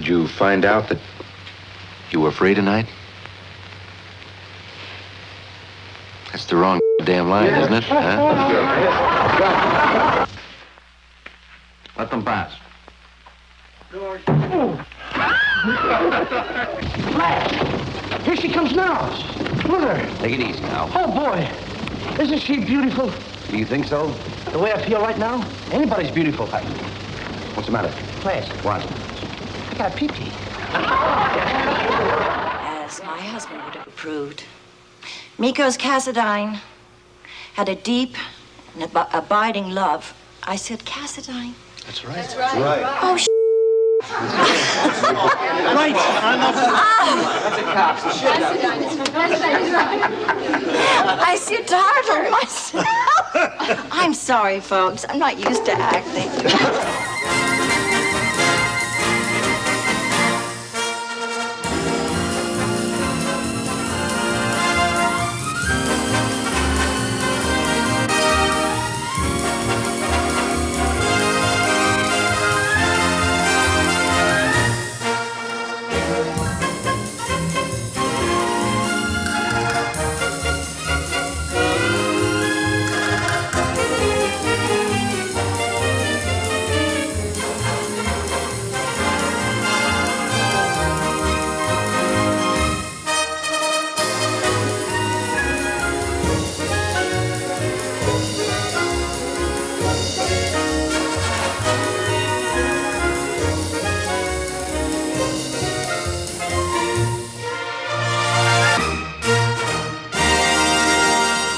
Did you find out that you were free tonight? That's the wrong damn line, isn't it? Huh? Let them pass. Here she comes now. Look at her. Take it easy now. Oh, boy. Isn't she beautiful? Do you think so? The way I feel right now, anybody's beautiful. What's the matter? Flash. What? I got a pee-pee. As my husband would have approved. Miko's Cassadine had a deep and abiding love. I said Cassadine. That's right. That's right. Oh, Right. I startled myself. I'm sorry, folks. I'm not used to acting.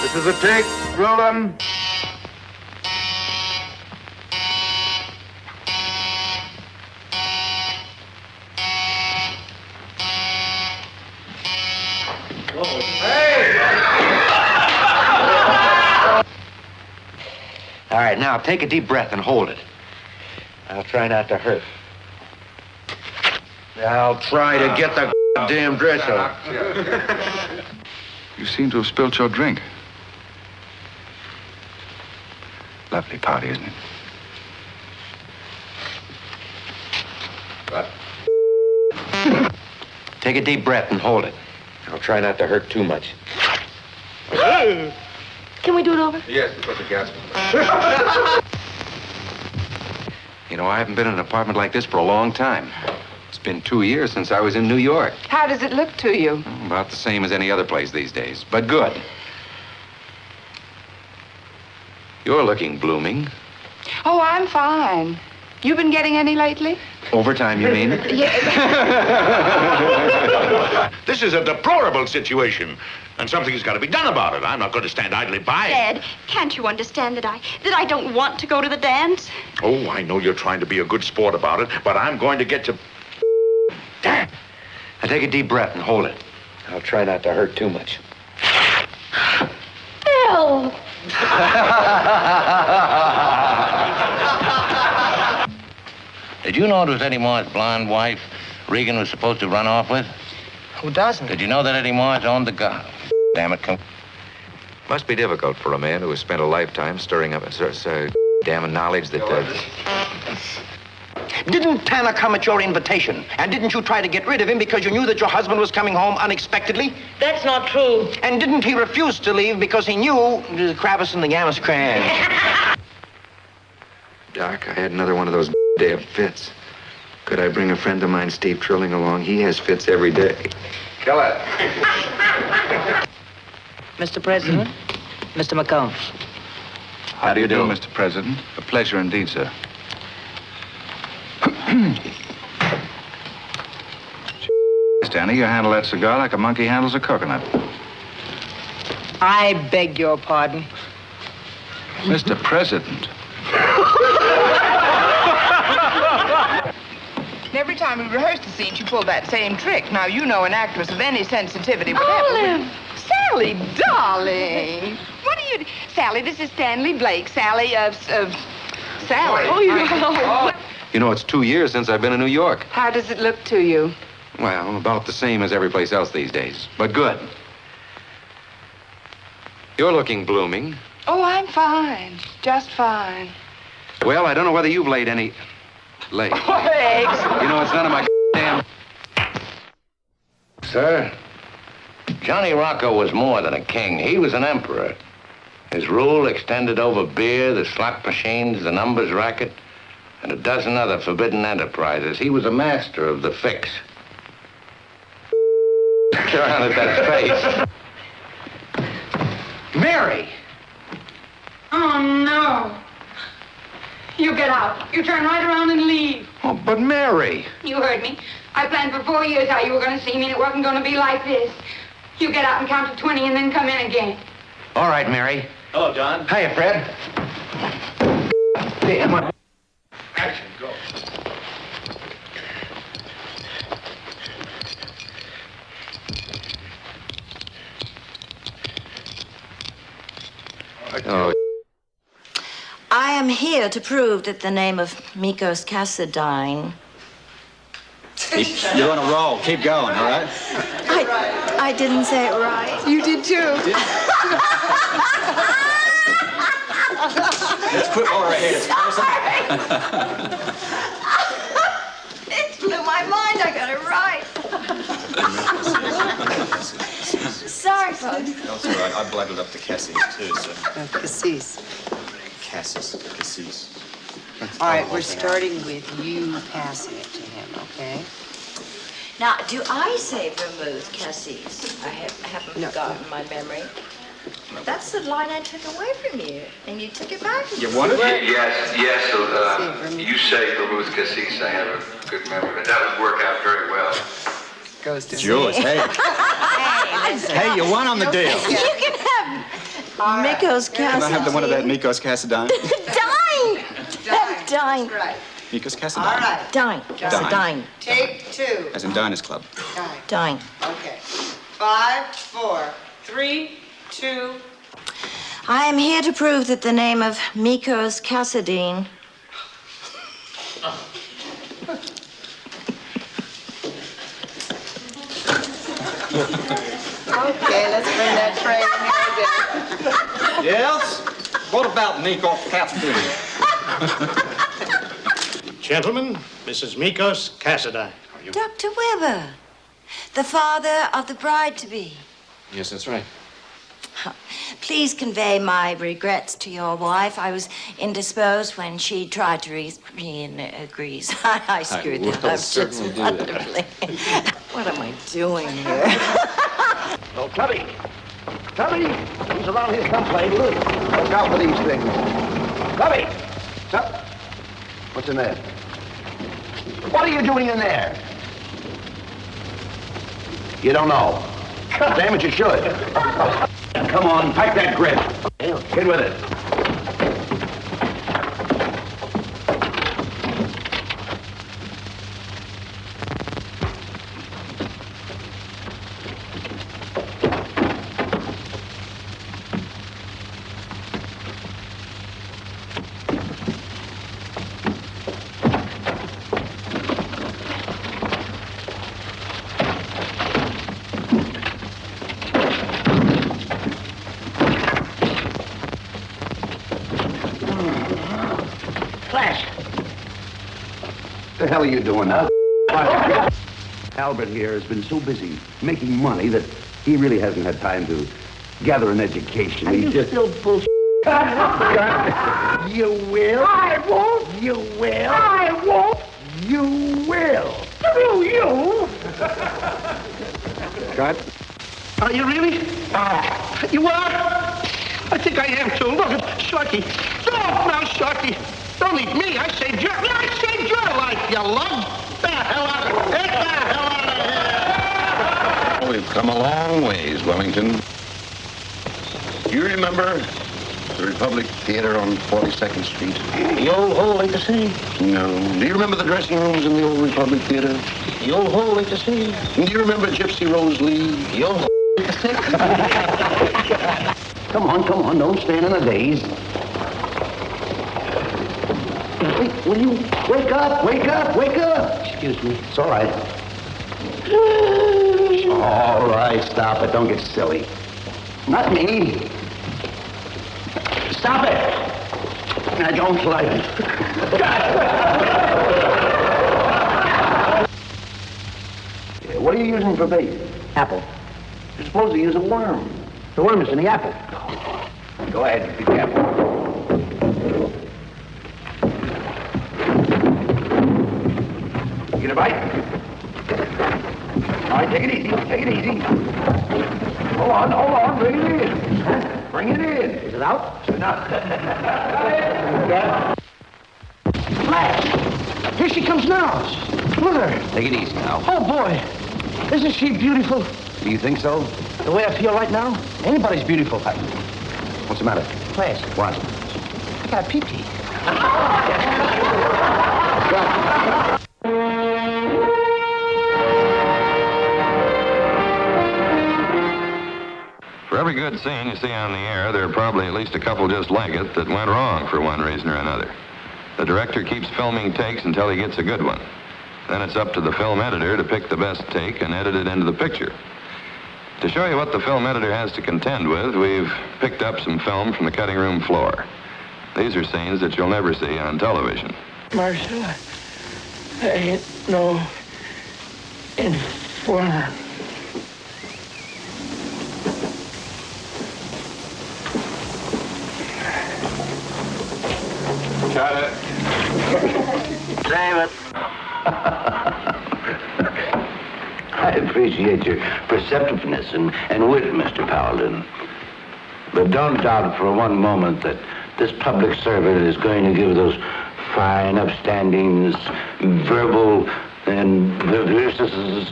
This is a take. Roll 'em. All right, now take a deep breath and hold it. I'll try not to hurt. I'll try to get the damn dress off. You seem to have spilt your drink. Lovely party, isn't it? What? Take a deep breath and hold it. I'll try not to hurt too much. Can we do it over? Yes, put the gas. You know, I haven't been in an apartment like this for a long time. It's been 2 years since I was in New York. How does it look to you? About the same as any other place these days, but good. You're looking blooming. Oh, I'm fine. You been getting any lately? Overtime, you mean? This is a deplorable situation, and something's got to be done about it. I'm not going to stand idly by. Dad, can't you understand that I don't want to go to the dance? Oh, I know you're trying to be a good sport about it, but I'm going to get to... Now take a deep breath and hold it. I'll try not to hurt too much. Bill! Did you know it was Eddie Moore's blonde wife Regan was supposed to run off with? Who doesn't? Did you know that Eddie Moore's owned the gun? Damn it, Must be difficult for a man who has spent a lifetime stirring up damn knowledge that... Didn't Tanner come at your invitation? And didn't you try to get rid of him because you knew that your husband was coming home unexpectedly? That's not true. And didn't he refuse to leave because he knew the crevice in the Gammas cran? Doc, I had another one of those damn fits. Could I bring a friend of mine, Steve Trilling, along? He has fits every day. Kill it. Mr. President, Mr. McComb. How do you do, Mr. President? A pleasure indeed, sir. Stanley, you handle that cigar like a monkey handles a coconut. I beg your pardon. Mr. President. Every time we rehearsed the scene, she pulled that same trick. Now, you know an actress of any sensitivity would have... Olive! Sally, darling. What are you... Sally, this is Stanley Blake. Sally, Sally. Oh, you know. You know, it's 2 years since I've been in New York. How does it look to you? Well, about the same as every place else these days, but good. You're looking blooming. Oh, I'm fine. Just fine. Well, I don't know whether you've laid any... Laid. Eggs. You know, it's none of my damn Sir, Johnny Rocco was more than a king. He was an emperor. His rule extended over beer, the slot machines, the numbers racket, and a dozen other forbidden enterprises. He was a master of the fix. Look around at that face. Mary! Oh, no. You get out. You turn right around and leave. Oh, but Mary! You heard me. I planned for 4 years how you were going to see me, and it wasn't going to be like this. You get out and count to 20 and then come in again. All right, Mary. Hello, John. Hiya, Fred. Damn it. Action, go. Oh, I am here to prove that the name of Mikos Cassadine... You're on a roll. Keep going, all right? I didn't say it right. You did too. Let's quit while we're ahead. It blew my mind. I got it right. Sorry, folks. That's all right. I blooded up the Cassis, too, so... Cassis. Cassis. All right, we're starting with you passing it to him, okay? Now, do I say vermouth Cassis? I haven't forgotten my memory. That's the line I took away from you, and you took it back. You want it? yes. You say vermouth cassis. I have a good memory of it. That would work out very well. Goes to It's yours. Hey. Hey, you won on the deal. You can have Mikos Cassadine. Can I have one of that Mikos Cassadine? Dine. Right. Mikos Cassadine. All right. Dine. Cassadine. Take 2. As in Diners Club. Dine. Okay. 5, 4, 3, 2. I am here to prove that the name of Mikos Cassadine... Okay, let's bring that tray in here again. Yes? What about Mikos Cassadine? Gentlemen, Mrs. Mikos Cassadine. Dr. Weber, the father of the bride-to-be. Yes, that's right. Please convey my regrets to your wife. I was indisposed when she tried to agrees. I screwed that up just wonderfully. What am I doing here? Oh, Tubby! Tubby! He's around here someplace. Look out for these things. Tubby! What's in there? What are you doing in there? You don't know. Damn it, you should. Come on, pack that grip. Get with it. What the hell are you doing now? Albert here has been so busy making money that he really hasn't had time to gather an education. He just still bullshit. You will. I won't. You will. I won't. You will. Screw you. Cut. Are you really? You are? I think I am too. Look at Sharky. Stop now, Sharky. Don't eat me. I saved your life, you lug. Get the hell out of here. Get the hell out of here. We've come a long ways, Wellington. You remember the Republic Theater on 42nd Street? The old hole ain't the same. No. Do you remember the dressing rooms in the old Republic Theater? The old hole ain't the same. And do you remember Gypsy Rose Lee? The old hole ain't the same. Come on. Don't stand in a daze. Wait, will you wake up? Excuse me. It's all right. All right, stop it. Don't get silly. Not me. Stop it. I don't like it. What are you using for bait? Apple. Supposing he's a worm. The worm is in the apple. Go ahead, be careful. Get a bite. All right, take it easy, take it easy. Hold on, bring it in. Bring it in. Is it out? No. Flash! Here she comes now. Look at her. Take it easy now. Oh, boy. Isn't she beautiful? Do you think so? The way I feel right now, anybody's beautiful. What's the matter? Flash, What? I got a pee-pee. For every good scene you see on the air, there are probably at least a couple just like it that went wrong for one reason or another. The director keeps filming takes until he gets a good one. Then it's up to the film editor to pick the best take and edit it into the picture. To show you what the film editor has to contend with, we've picked up some film from the cutting room floor. These are scenes that you'll never see on television. Marshal, I ain't no informer. Got it. Save it. I appreciate your perceptiveness and wit, Mr. Paladin. But don't doubt for one moment that this public servant is going to give those fine upstandings, verbal and vivacious and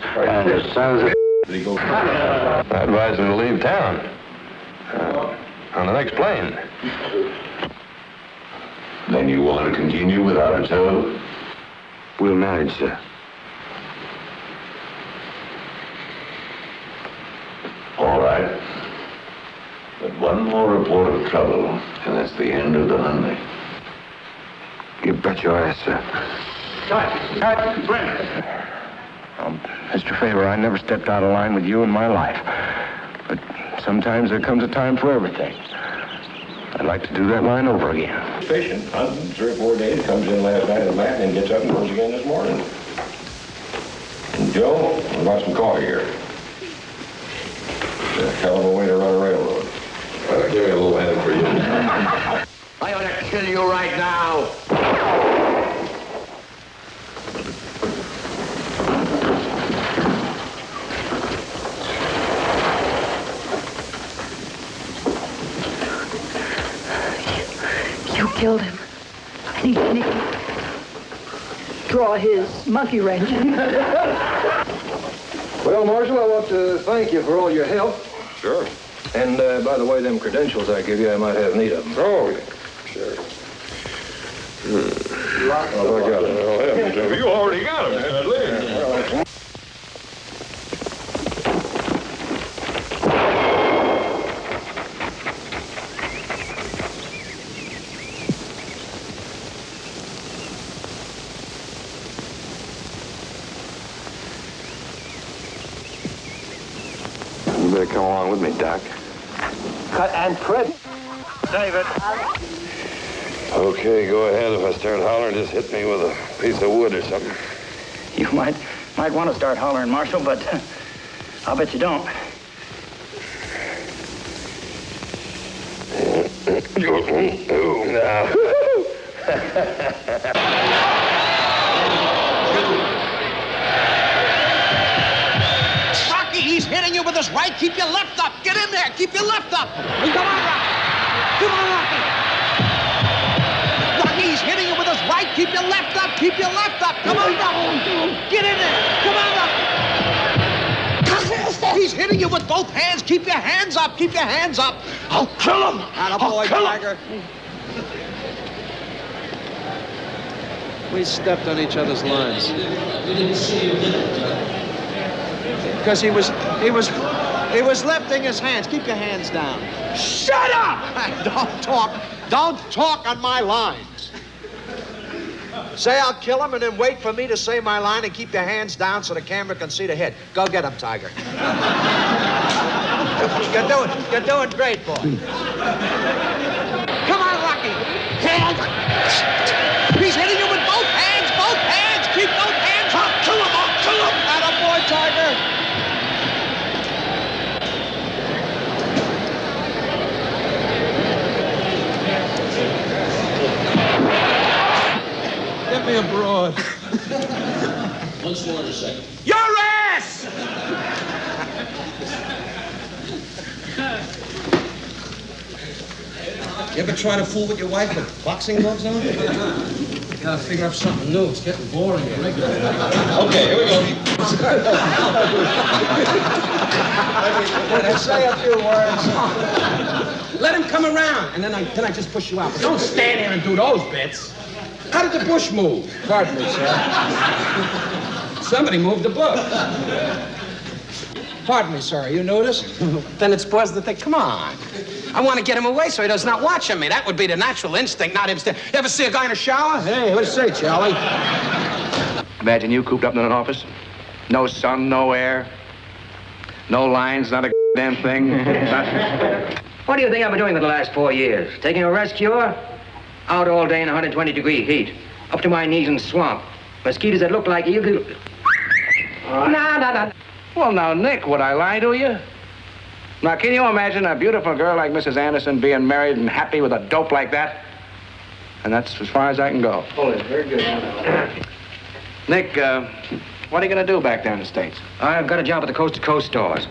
sons of... I advise him to leave town. On the next plane. Then you want to continue without a toe? We'll manage, sir. All right. But one more report of trouble, and that's the end of the hunting. You bet your ass, sir. Cut, Brent. Mr. Favor, I never stepped out of line with you in my life. But sometimes there comes a time for everything. I'd like to do that line over again. Fishing, hunting, 3 or 4 days, comes in last night at night and gets up and goes again this morning. And Joe, we got some coffee here. It's a hell of a way to run a railroad. Well, give me a little hand for you. I ought to kill you right now. You killed him. And he can draw his monkey wrench. Well, Marshal, I want to thank you for all your help. Sure. And by the way, them credentials I give you, I might have need of them. Oh, sure. I got it. You already got him. You better come along with me, Doc. Cut and print. Save it. Okay, go ahead. If I start hollering, just hit me with a piece of wood or something. You might want to start hollering, Marshal, but I'll bet you don't. Rocky, he's hitting you with his right. Keep your left up. Get in there. Keep your left up. Come on, Rocky. Come on, Rocky. Rocky, he's hitting you with his right. Keep your left up. Keep your left up. Come on, Rocky. Get in there. Come on, Rocky. He's hitting you with both hands. Keep your hands up. Keep your hands up. I'll kill him. Attaboy, Tiger. We stepped on each other's lines. Because he was lifting his hands. Keep your hands down. Shut up! Don't talk on my lines. Say I'll kill him and then wait for me to say my line and keep your hands down so the camera can see the head. Go get him, Tiger. You're doing great, boy. Come on, Rocky. He's hitting you with both hands, both hands. Keep both hands up. Kill him, Attaboy, Tiger. me abroad. Once more in a second. Your ass! You ever try to fool with your wife with boxing gloves on? Gotta figure out something new. It's getting boring and regular. Okay, here we go. Let him say a few words. Let him come around, and then I just push you out. But don't stand there and do those bits. How did the bush move? Pardon me, sir. Somebody moved the book. Pardon me, sir. You noticed? Then it's supposed to think, come on. I want to get him away so he does not watch me. That would be the natural instinct, not him. You ever see a guy in a shower? Hey, what do you say, Charlie? Imagine you cooped up in an office. No sun, no air. No lines, not a damn thing. What do you think I've been doing for the last 4 years? Taking a rest cure? Out all day in 120-degree heat. Up to my knees in swamp. Mosquitoes that look like you. No. Well, now, Nick, would I lie to you? Now, can you imagine a beautiful girl like Mrs. Anderson being married and happy with a dope like that? And that's as far as I can go. Oh, it's very good. Nick, what are you going to do back there in the States? I've got a job at the Coast to Coast stores.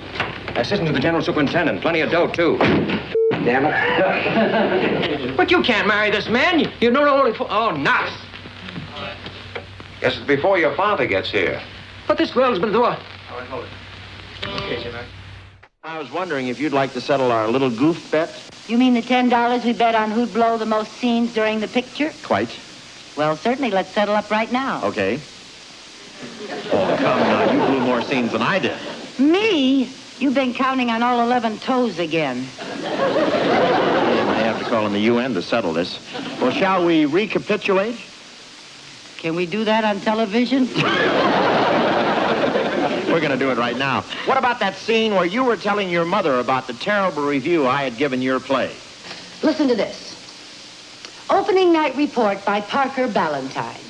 Assistant to the general superintendent. Plenty of dough, too. Damn it. But you can't marry this man. You know only for... Oh, nuts. Guess it's before your father gets here. But this girl's been through a... All right, hold it. Okay, Jimmy. I was wondering if you'd like to settle our little goof bet. You mean the $10 we bet on who'd blow the most scenes during the picture? Quite. Well, certainly. Let's settle up right now. Okay. Oh, come now. You blew more scenes than I did. Me? You've been counting on all 11 toes again. I have to call in the UN to settle this. Well, shall we recapitulate? Can we do that on television? We're going to do it right now. What about that scene where you were telling your mother about the terrible review I had given your play? Listen to this. Opening night report by Parker Ballantyne.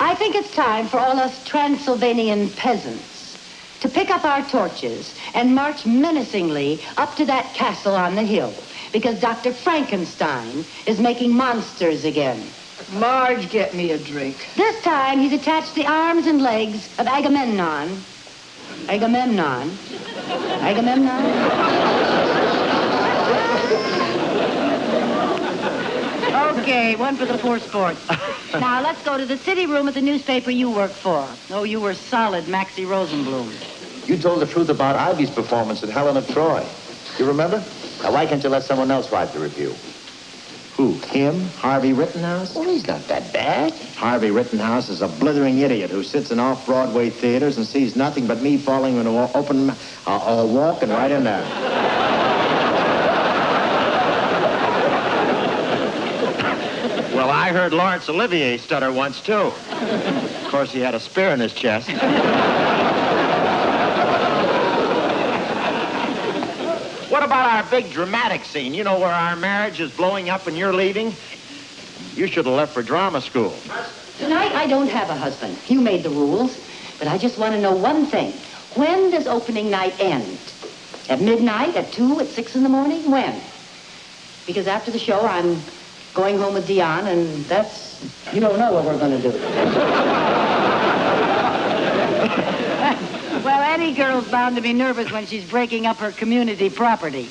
I think it's time for all us Transylvanian peasants to pick up our torches and march menacingly up to that castle on the hill, because Dr. Frankenstein is making monsters again. Marge, get me a drink. This time he's attached the arms and legs of Agamemnon. Agamemnon. Okay, one for the poor sports. Now, let's go to the city room at the newspaper you work for. Oh, you were solid, Maxie Rosenblum. You told the truth about Ivy's performance at Helen of Troy. You remember? Now, why can't you let someone else write the review? Who? Him? Harvey Rittenhouse? Well, he's not that bad. Harvey Rittenhouse is a blithering idiot who sits in off-Broadway theaters and sees nothing but me falling into an open walking right in there. Well, I heard Laurence Olivier stutter once, too. Of course, he had a spear in his chest. What about our big dramatic scene? You know, where our marriage is blowing up and you're leaving? You should have left for drama school. Tonight, I don't have a husband. You made the rules. But I just want to know one thing. When does opening night end? At midnight? At 2? At 6 in the morning? When? Because after the show, I'm going home with Dion, and that's... You don't know what we're going to do. Well, any girl's bound to be nervous when she's breaking up her community property.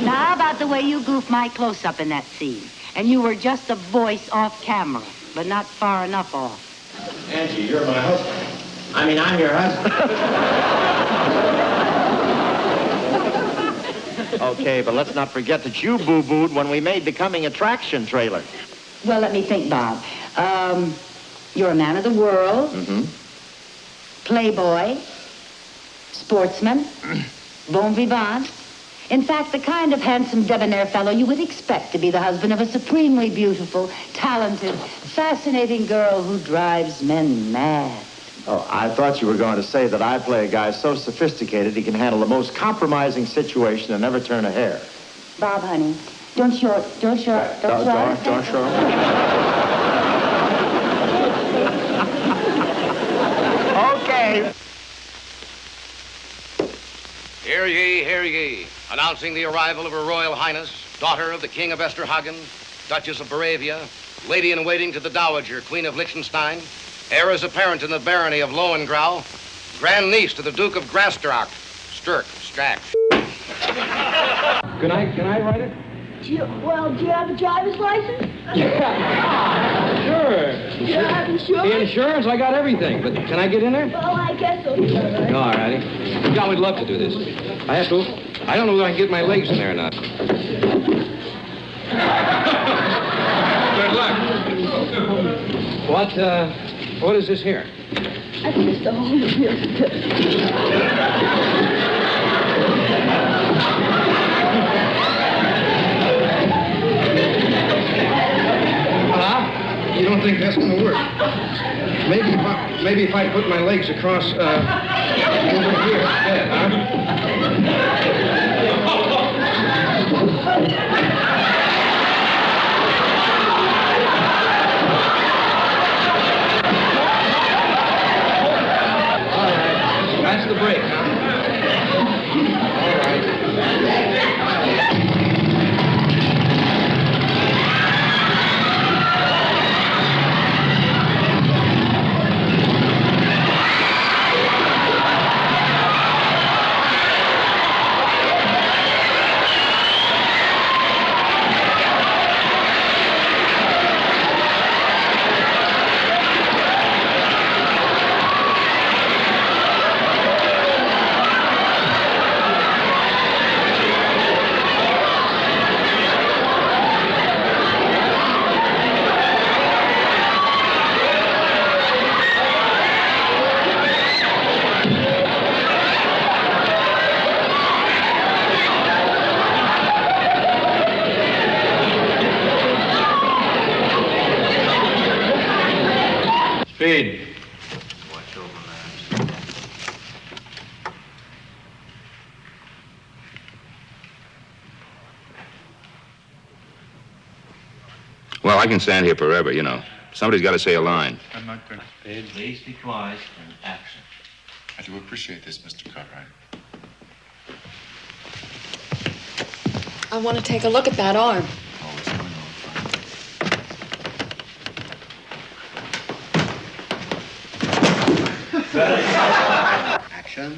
Now, how about the way you goofed my close-up in that scene? And you were just a voice off camera, but not far enough off. Angie, you're my husband. I mean, I'm your husband. Okay, but let's not forget that you boo-booed when we made the Coming Attraction trailer. Well, let me think, Bob. You're a man of the world. Mm-hmm. Playboy. Sportsman. Bon vivant. In fact, the kind of handsome, debonair fellow you would expect to be the husband of a supremely beautiful, talented, fascinating girl who drives men mad. Oh, I thought you were going to say that I play a guy so sophisticated he can handle the most compromising situation and never turn a hair. Bob, honey, don't short. Okay. Hear ye, hear ye. Announcing the arrival of Her Royal Highness, daughter of the King of Esterhagen, Duchess of Moravia, lady-in-waiting to the Dowager, Queen of Liechtenstein, heirs apparent in the barony of Lowengrau, grand niece to the Duke of Grasterach, Strack. Can I write it? Do you have a driver's license? Sure. Do you have insurance? The insurance, I got everything. But can I get in there? Well, I guess so. All righty. Yeah, we'd love to do this. I have to. I don't know whether I can get my legs in there or not. Good luck. What is this here? I think it's the whole real You don't think that's going to work? Maybe if I put my legs across over here instead, All right, that's the break, huh? All right. Speed. Well, I can stand here forever, you know. Somebody's got to say a line. I'm not going to. Please be quiet and action. I do appreciate this, Mr. Cartwright. I want to take a look at that arm. Oh, it's going on fine. Action.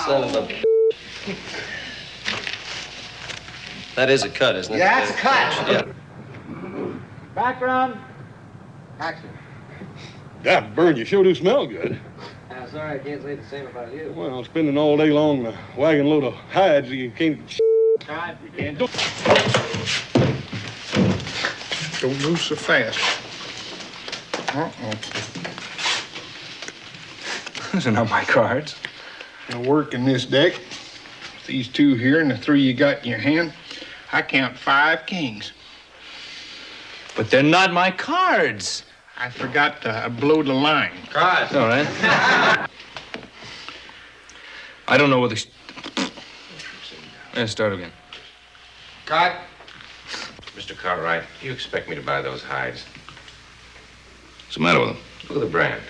Son of a... That is a cut, isn't it? Yeah, that's a cut. Yeah. Background. Action. God, Burn, you sure do smell good. Sorry, I can't say the same about you. Well, spending all day long in a wagon load of hides, you can't... God, You can't. Don't move so fast. Those are not my cards. Now, working this deck, these two here and the three you got in your hand, I count 5 kings. But they're not my cards. I forgot to blow the line. Cards. All right. I don't know whether... Let's start again. Cut. Mr. Cartwright, you expect me to buy those hides? What's the matter with them? Look at the brand.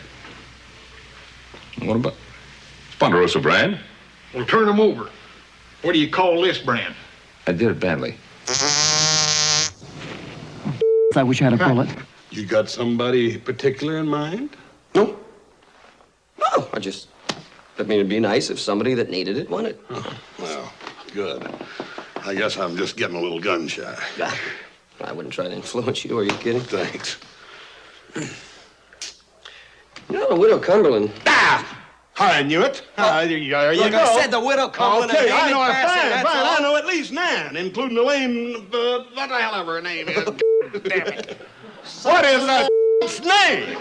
What about? It's Ponderosa brand. Well, turn them over. What do you call this brand? I did it badly. I wish I had a bullet. You got somebody particular in mind? No, I just... I mean, it'd be nice if somebody that needed it wanted. Oh, well, good. I guess I'm just getting a little gun shy. I wouldn't try to influence you. Are you kidding? Thanks. You know, the Widow Cumberland... I knew it. There you go. Look, I said the Widow Cumberland. Okay, I know. Passing, Fine. that's all. I know at least 9, including Elaine, what the hell ever her name is. Damn it. What is that name?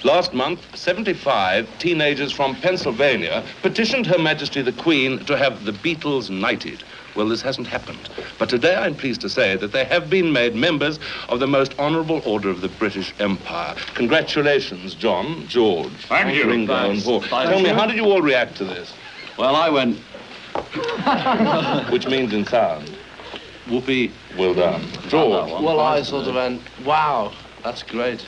Last month, 75 teenagers from Pennsylvania petitioned Her Majesty the Queen to have the Beatles knighted. Well, this hasn't happened. But today I'm pleased to say that they have been made members of the most honorable order of the British Empire. Congratulations, John, George, Thank you. Ringo, and Paul. Thank Tell me, you. how did you all react to this? Well, I went... Which means in sound. Whoopi. Well done. George. Well, I sort of went, wow, that's great.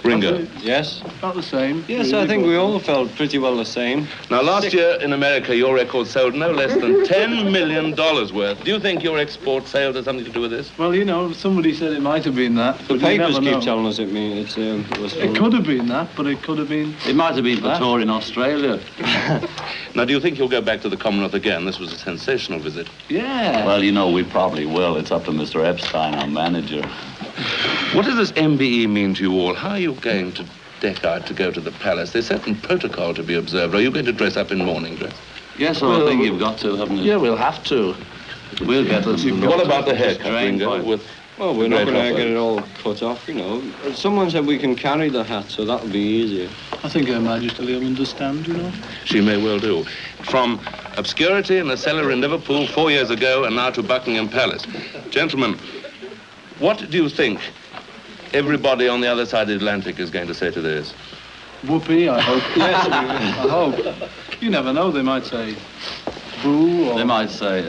Ringo. Yes. About the same. Yes, really I think good. we all felt pretty well the same. Now, last year in America, your record sold no less than $10 million worth. Do you think your export sales has something to do with this? Well, you know, somebody said it might have been that. The but you papers never keep know. telling us it was. It could have been that, but it could have been. It might have been for that. tour in Australia. Now, do you think you'll go back to the Commonwealth again? This was a sensational visit. Yeah. Well, you know, we probably will. It's up to Mr. Epstein, our manager. What does this MBE mean to you all? How are you going to deck out to go to the palace? There's certain protocol to be observed. Are you going to dress up in morning dress? Yes, I think you've got to, haven't you? Yeah, we'll have to. We'll get this. What about the haircut, Ringo? Well, we're not going to get it all cut off, you know. Someone said we can carry the hat, so that'll be easier. I think Her Majesty will understand, you know. She may well do. From obscurity in the cellar in Liverpool 4 years ago and now to Buckingham Palace. Gentlemen, what do you think everybody on the other side of the Atlantic is going to say to this? Whoopee, I hope. Yes, I hope. You never know, they might say boo or... They might say,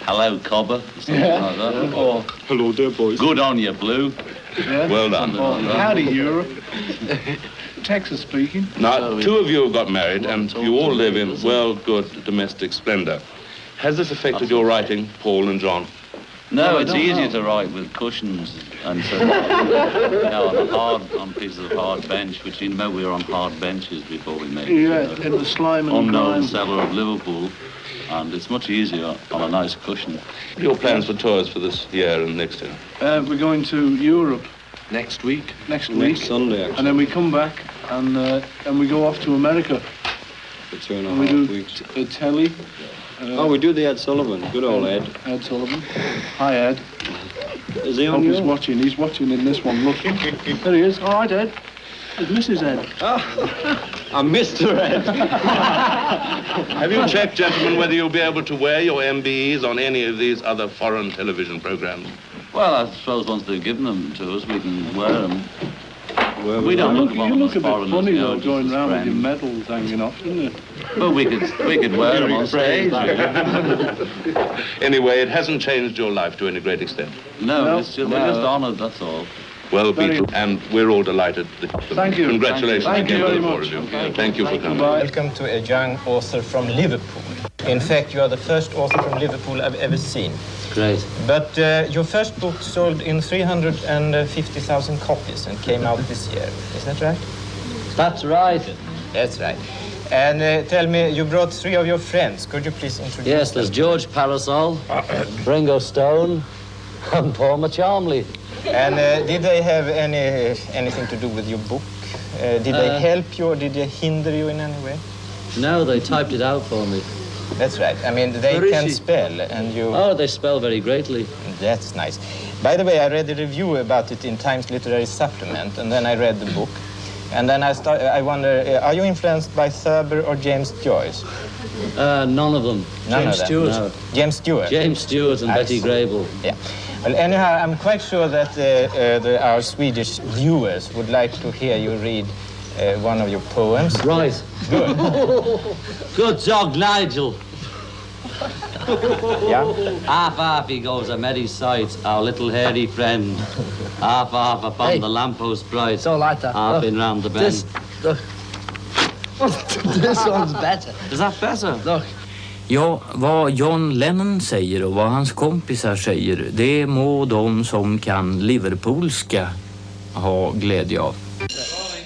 hello, Cobber, or something like that. Or, hello there, boys. Good on you, Blue. Yeah. Well done. Or, howdy, Europe. Texas speaking. Now, two of you have got married, and you all live in, well, good domestic splendor. Has this affected your writing, Paul and John? No, it's easier to write with cushions and so on pieces of hard bench, which you know we were on hard benches before we made it. Yeah, in the slime and unknown grime. cellar of Liverpool, and it's much easier on a nice cushion. What are your plans for tours for this year and next year? We're going to Europe. Next week? Next week. Next Sunday, actually. And then we come back and we go off to America. For 2.5 we do weeks. A telly. We do the Ed Sullivan. Good old Ed. Ed Sullivan. Hi, Ed. Is he on Hope he's yours? watching. He's watching in this one. Look. There he is. All right, Ed. It's Mrs. Ed. I'm Mr. Ed. Have you checked, gentlemen, whether you'll be able to wear your MBEs on any of these other foreign television programs? Well, I suppose once they've given them to us, we can wear them. We don't look upon them as a bit foreigners, funny, you know, though, just going as round with your friends. medals hanging off, isn't it? Well, we could wear them on stage. Anyway, it hasn't changed your life to any great extent. No, we're just honoured, that's all. Well, Beetle, and we're all delighted. Thank you. Congratulations Thank you again to very the four much. of you. Thank you for coming. Welcome to a young author from Liverpool. In fact, you are the first author from Liverpool I've ever seen. Great. But your first book sold in 350,000 copies and came out this year. Is that right? That's right. That's right. And tell me, you brought 3 of your friends. Could you please introduce Yes, them? there's George Parasol, Ringo Stone, and Paul Machamley. And did they have anything to do with your book? Did they help you or did they hinder you in any way? No, they typed it out for me. That's right. I mean, they can spell and you... Oh, they spell very greatly. That's nice. By the way, I read a review about it in Times Literary Supplement, and then I read the book. And then I wonder, are you influenced by Thurber or James Joyce? None of them. James Stewart. No. James Stewart. James Stewart and Betty Grable. Yeah. Well, anyhow, I'm quite sure that our Swedish viewers would like to hear you read one of your poems. Right. Good. Good dog, Nigel. Yeah? Half he goes, I met his sight, our little hairy friend. Half upon the lamppost bright. So like that. Half in round the bend. This one's better. Is that better? Look. Ja, vad John Lennon säger och vad hans kompisar säger, det må de som kan Liverpoolska ha glädje av.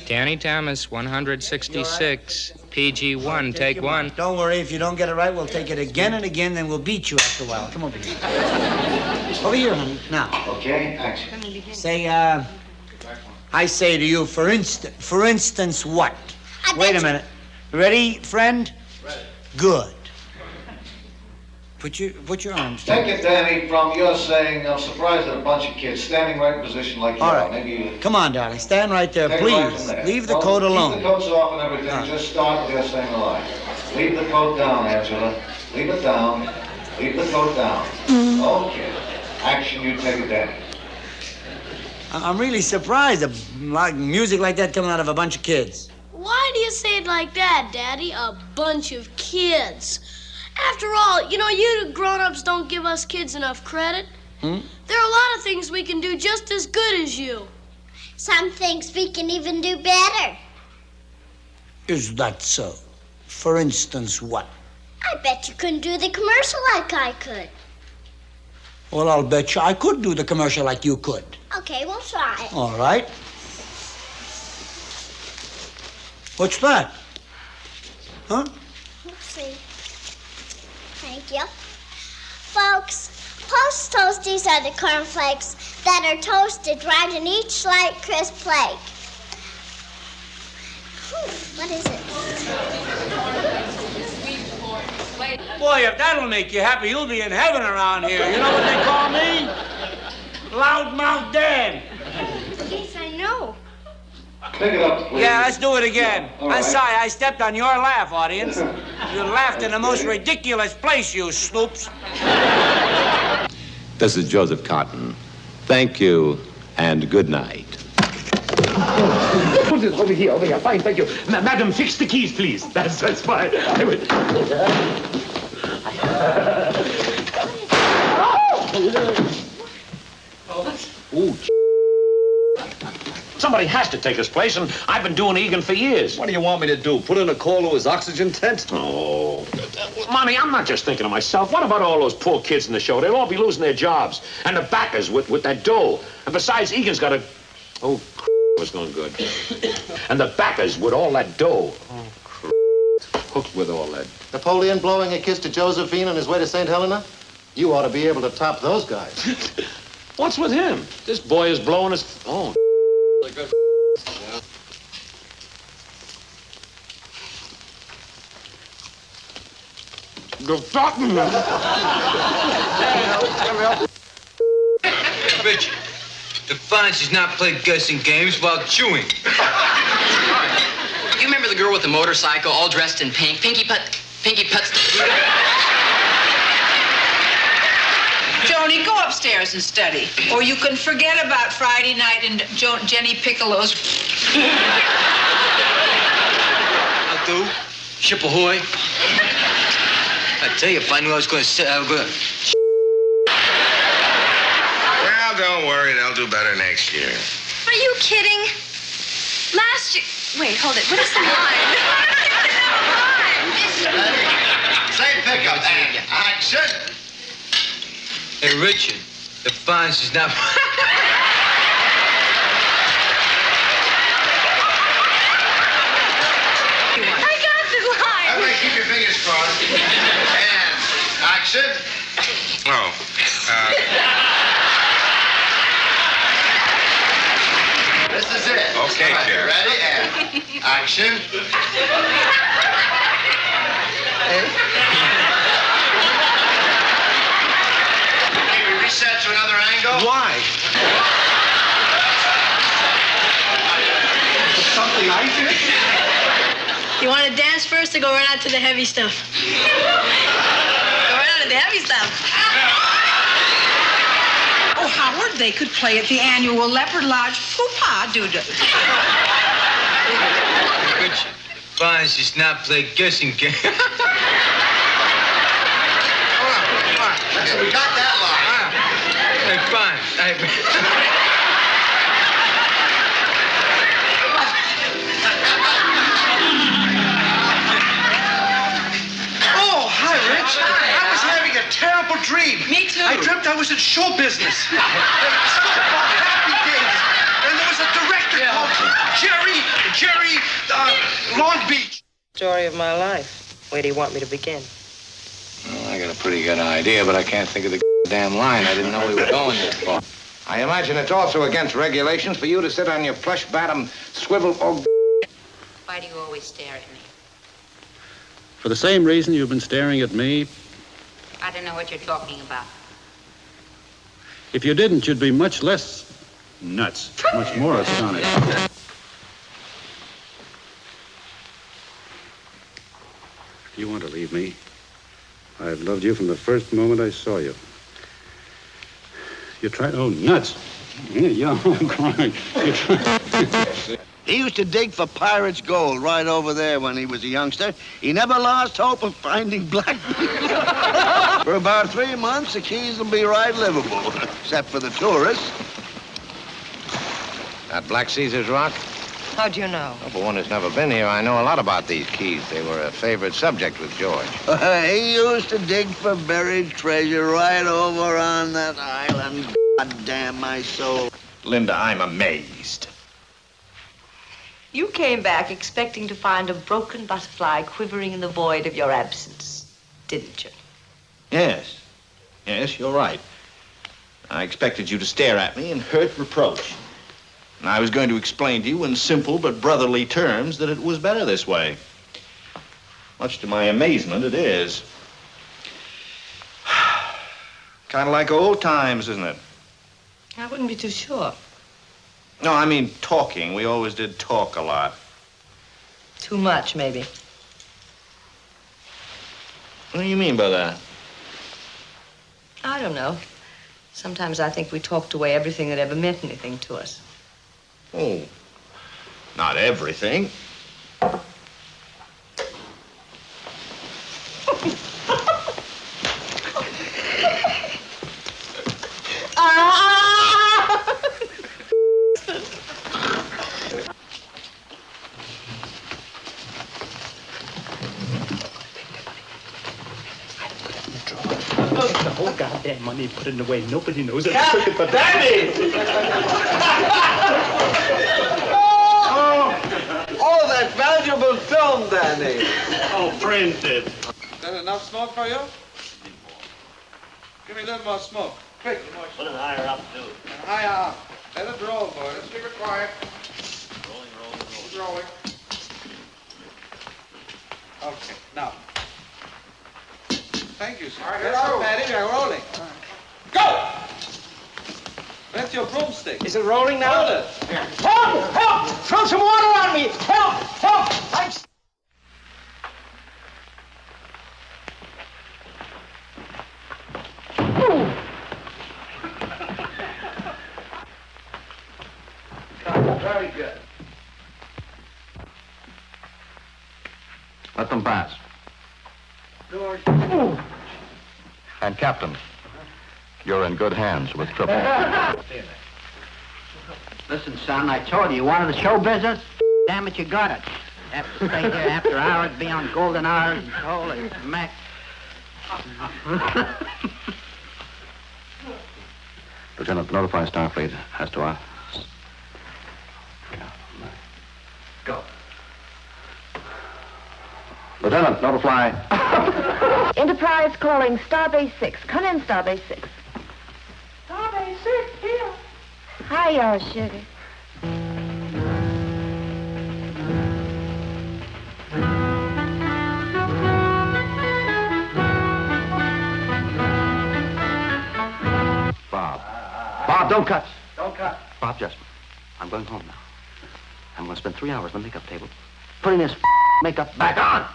Danny Thomas, 166, PG1, take one. Don't worry, if you don't get it right, we'll take it again and again, then we'll beat you after a while. Come over here. Over here, honey. Now. Okay, action. Say, I say to you, for instance, what? Wait a minute. Ready, friend? Ready. Good. Put your arms down. Take it, Danny, from your saying, I'm surprised at a bunch of kids standing right in position like you All are. right. Maybe Come on, darling. Stand right there, take it right please. from there. Leave the Don't coat alone. Keep the coats off and everything. Just start with your saying line. Leave the coat down, Angela. Leave it down. Leave the coat down. Okay. Action, you take it, Danny. I'm really surprised. Like music like that coming out of a bunch of kids. Why do you say it like that, Daddy? A bunch of kids. After all, you know, you grown-ups don't give us kids enough credit. There are a lot of things we can do just as good as you. Some things we can even do better. Is that so? For instance, what? I bet you couldn't do the commercial like I could. Well, I'll bet you I could do the commercial like you could. Okay, we'll try it. All right. What's that? Huh? Let's see. Thank you. Folks, Post Toasties are the cornflakes that are toasted right in each light, crisp flake. What is it? Boy, if that'll make you happy, you'll be in heaven around here. You know what they call me? Loudmouth Dan. Yes, I know. Pick it up, please. Yeah, let's do it again. All I'm right. sorry, I stepped on your laugh, audience. You laughed in the most ridiculous place, you sloops. This is Joseph Cotton. Thank you, and good night. Over here. Fine, thank you. Madam, fix the keys, please. That's fine. I will. Ooh, somebody has to take his place, and I've been doing Egan for years. What do you want me to do? Put in a call to his oxygen tent? Oh, Mommy, I'm not just thinking of myself. What about all those poor kids in the show? They'll all be losing their jobs. And the backers with that dough. And besides, Egan's got a... Oh, was going good. And the backers with all that dough. Oh, hooked with all that. Napoleon blowing a kiss to Josephine on his way to St. Helena? You ought to be able to top those guys. What's with him? This boy is blowing his... Oh, Richard, Defiance does not play guessing games while chewing. You remember the girl with the motorcycle, all dressed in pink? Pinky Putz. Joni, go upstairs and study. Or you can forget about Friday night and Jenny Piccolo's. I'll do. Ship ahoy. I tell you, if I knew I was going to say, I was going to... Well, don't worry. They'll do better next year. Are you kidding? Last year... Wait, hold it. What is the line? Say pickup and action. Hey, Richard, Defiance is not... I got the line. Everybody keep your fingers crossed. And action. Oh. This is it. Okay, All right, Sheriff. ready? And action. Can we reset to another angle? Why? Something I did? You want to dance first or go right out to the heavy stuff? Go right out to the heavy stuff. Oh, Howard, they could play at the annual Leopard Lodge Poopa Doo-Doo. Richard, Defiance does not play guessing games. Okay, we got that line. Hey, fine. Oh, hi, Rich. I was having a terrible dream. Me too. I dreamt I was in show business. They talked about happy days. And there was a director called Jerry, Long Beach. Story of my life. Where do you want me to begin? Well, I got a pretty good idea, but I can't think of the damn line. I didn't know we were going this far. I imagine it's also against regulations for you to sit on your plush bottom swivel. Oh, Why do you always stare at me? For the same reason you've been staring at me. I don't know what you're talking about. If you didn't, you'd be much less nuts, much more astonished. If you want to leave me, I've loved you from the first moment I saw you. You tried, oh, nuts. Yeah, I'm crying. You tried. He used to dig for pirates' gold right over there when he was a youngster. He never lost hope of finding black people. For about 3 months, the Keys will be right livable, except for the tourists. That Black Caesar's Rock? How'd you know? Well, for one who's never been here, I know a lot about these keys. They were a favorite subject with George. He used to dig for buried treasure right over on that island. God damn my soul. Linda, I'm amazed. You came back expecting to find a broken butterfly quivering in the void of your absence, didn't you? Yes. Yes, you're right. I expected you to stare at me in hurt reproach. And I was going to explain to you in simple but brotherly terms that it was better this way. Much to my amazement, it is. Kind of like old times, isn't it? I wouldn't be too sure. No, I mean talking. We always did talk a lot. Too much, maybe. What do you mean by that? I don't know. Sometimes I think we talked away everything that ever meant anything to us. Oh, not everything. The whole goddamn money put it away. Nobody knows it. But Danny! Oh, that valuable film, Danny. Oh, printed. Is that enough smoke for you? Give me a little more smoke. Quick. Put it higher up, too. And higher up. Let it roll, boy. Let's keep it quiet. Rolling. It's rolling. Okay, now. Thank you, sir. That's so bad. We are rolling. Go! That's your broomstick. Is it rolling now? Hold it. Help! Help! Throw some water on me! Help! Help! I'm... Very good. Let them pass. George. And Captain, you're in good hands with Triple. Listen, son, I told you wanted the show business. Damn it, you got it. Have to stay here after hours, be on golden hours, and holy smack. Lieutenant, notify Starfleet as to our... Go. Lieutenant, notify... Enterprise calling Starbase 6. Come in, Starbase 6. Starbase 6, here. Hiya, sugar. Bob, don't cut. Don't cut. Bob Jessup, I'm going home now. I'm going to spend 3 hours on the makeup table putting this makeup back on.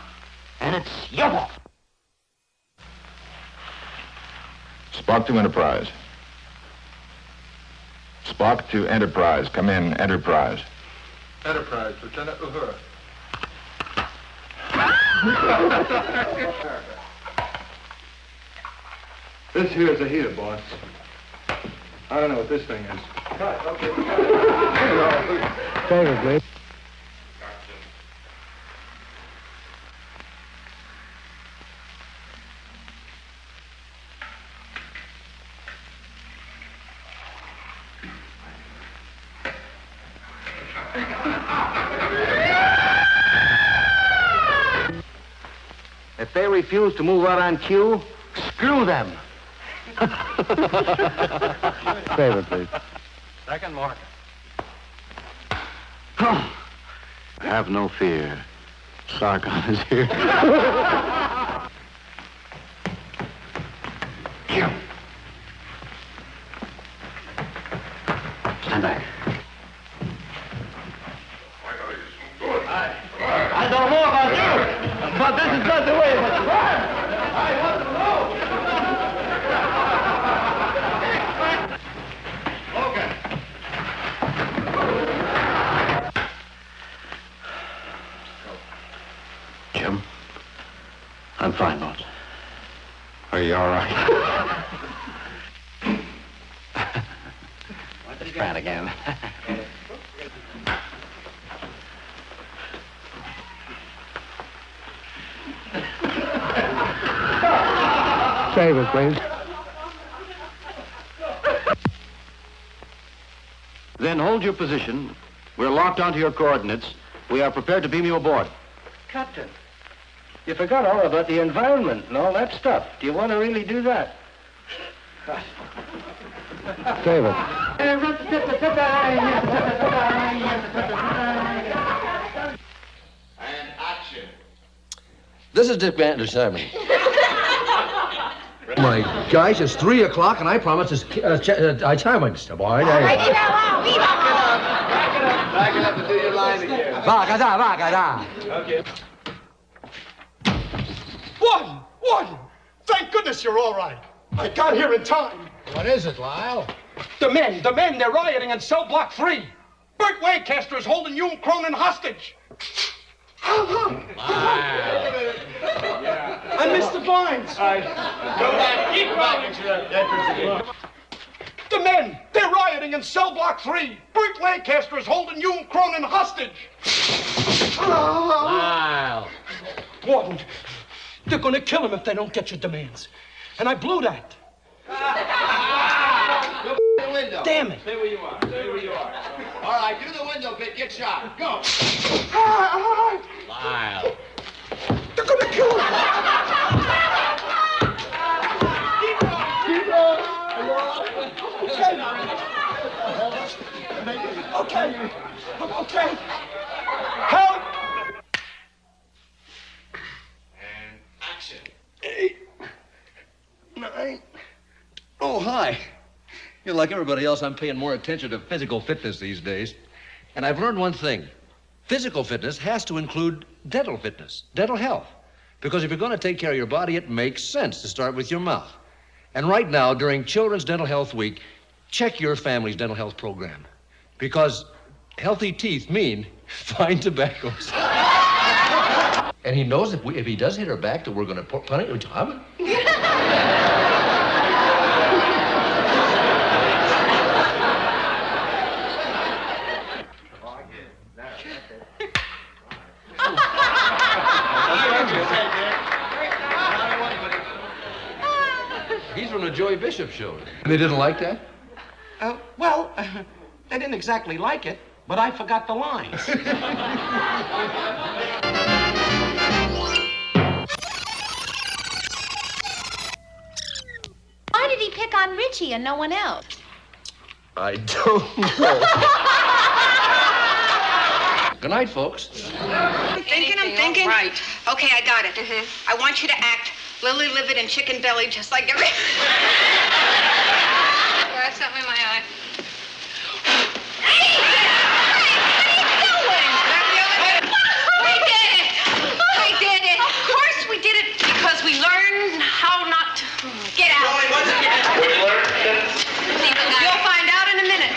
And it's your fault. Spock to Enterprise. Spock to Enterprise. Come in, Enterprise. Enterprise, Lieutenant Uhura. This here is a heater, boss. I don't know what this thing is. Okay. Favorably. If they refuse to move out on cue, screw them. Favor, please. Second marker. Have no fear. Sargon is here. Stand back. I don't know about you, but this is not the way it was planned. I want to know. Okay. I'm fine, boss. Are you all right? It's Pratt again. Save it, please. Then hold your position. We're locked onto your coordinates. We are prepared to beam you aboard. Captain, you forgot all about the environment and all that stuff. Do you want to really do that? Save it. And action. This is Dick Van der Simon. My gosh, it's 3 o'clock and I promised I time it. Boy, Back it up and do your line again. Okay. One! Thank goodness you're all right. I got here in time. What is it, Lyle? The men, they're rioting in cell block 3. Bert Lancaster is holding Hume Cronin hostage. I missed the blinds. Go back. Keep going. The men, they're rioting in cell block 3. Bert Lancaster is holding Hume Cronin hostage. Lyle. Warden, they're going to kill him if they don't get your demands. And I blew that. Go the window. Damn it. Stay where you are. All right, do the window bit. Get shot. Go. Lyle. They're going to kill him. Okay. Help! And action. 8, 9. Oh, hi. You know, like everybody else, I'm paying more attention to physical fitness these days. And I've learned one thing. Physical fitness has to include dental fitness, dental health. Because if you're going to take care of your body, it makes sense to start with your mouth. And right now, during Children's Dental Health Week, check your family's dental health program. Because healthy teeth mean fine tobaccos. And he knows if he does hit her back that we're going to punish him. He's from the Joey Bishop show. And they didn't like that? They didn't exactly like it, but I forgot the lines. Why did he pick on Richie and no one else? I don't know. Good night, folks. I'm thinking. Right. Okay, I got it. I want you to act lily livered and chicken belly just like every... I have something in my eye. Hey! What are you doing? We did it. Of course we did it because we learned how not to get out. You'll find out in a minute.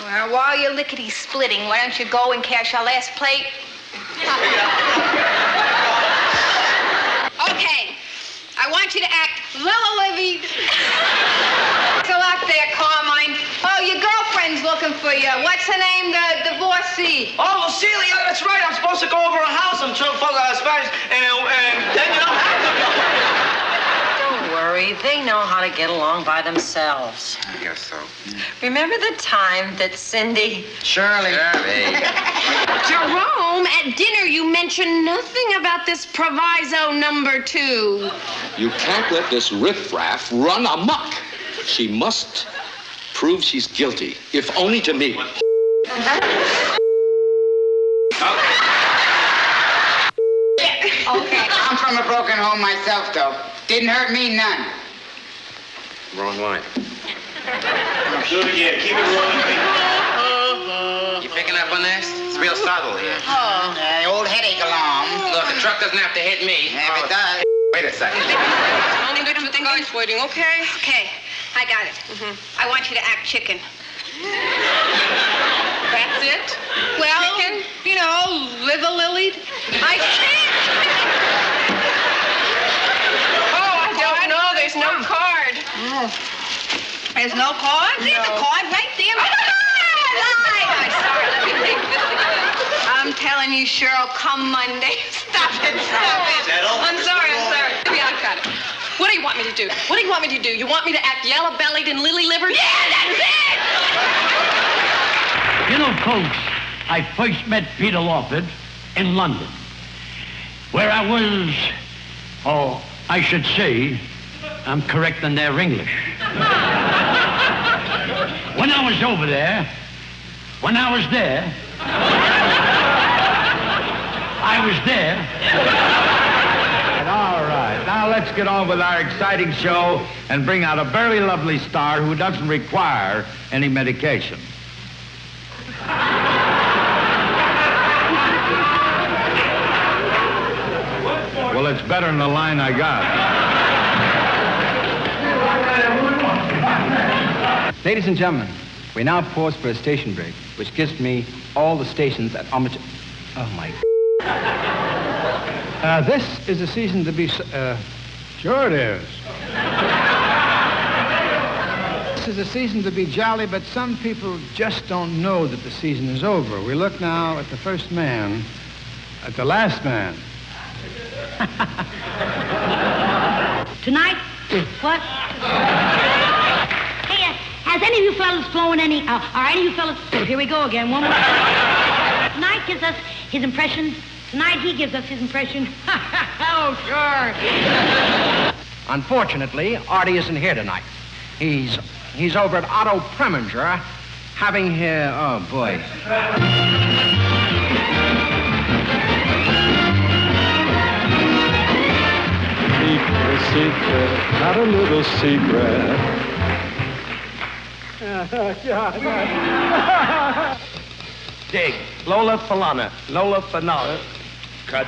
Well, while you're lickety-splitting, why don't you go and cash our last plate? Okay. I want you to act lily-livered. So out there, Carmine. Oh, your girlfriend's looking for you. What's her name? The divorcee. Oh, Celia, that's right. I'm supposed to go over a house and for Spanish, and then you don't have to go. Don't worry. They know how to get along by themselves. I guess so. Remember the time that Cindy... Shirley. Jerome, at dinner you mentioned nothing about this proviso number 2. You can't let this riffraff run amok. She must prove she's guilty, if only to me. Okay. I'm from a broken home myself, though. Didn't hurt me none. Wrong line. Do it again. Keep it rolling, You picking up on this? It's real subtle here. Old headache alarm. Look, the truck doesn't have to hit me. If it does. Wait a second. Only bit of a thing going waiting, okay? Okay, I got it. I want you to act chicken. That's it? Well, chicken? You know, liver-lilied. I can't. There's no cord? There's a cord right there. I'm sorry, let me take this again. I'm telling you, Cheryl, come Monday. Stop it. I'm sorry. Maybe I've got it. What do you want me to do? What do you want me to do? You want me to act yellow-bellied and lily-livered? Yeah, that's it! You know, folks, I first met Peter Lawford in London, where I was, I should say, I'm correcting their English. When I was over there, I was there. All right, now let's get on with our exciting show and bring out a very lovely star who doesn't require any medication. Well, it's better than the line I got. Ladies and gentlemen, we now pause for a station break, which gives me all the stations at amateur... Oh, my... this is a season to be... Sure it is. This is a season to be jolly, but some people just don't know that the season is over. We look now at the first man, at the last man. Tonight? What? Hey, has any of you fellas flown any, are any of you fellas, here we go again, one more. Tonight gives us his impression. Tonight he gives us his impression. Oh, sure. Unfortunately, Artie isn't here tonight. He's over at Otto Preminger having his, oh, boy. Secret, not a little secret. Dig. Lola Falana. Lola Falana. Cut.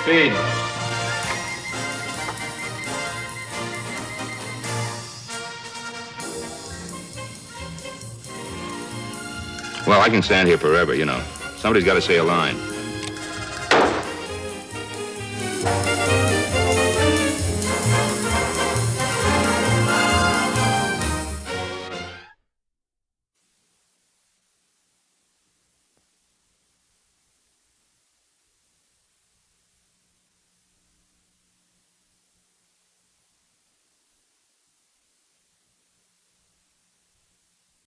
Speed. Well, I can stand here forever, you know. Somebody's got to say a line.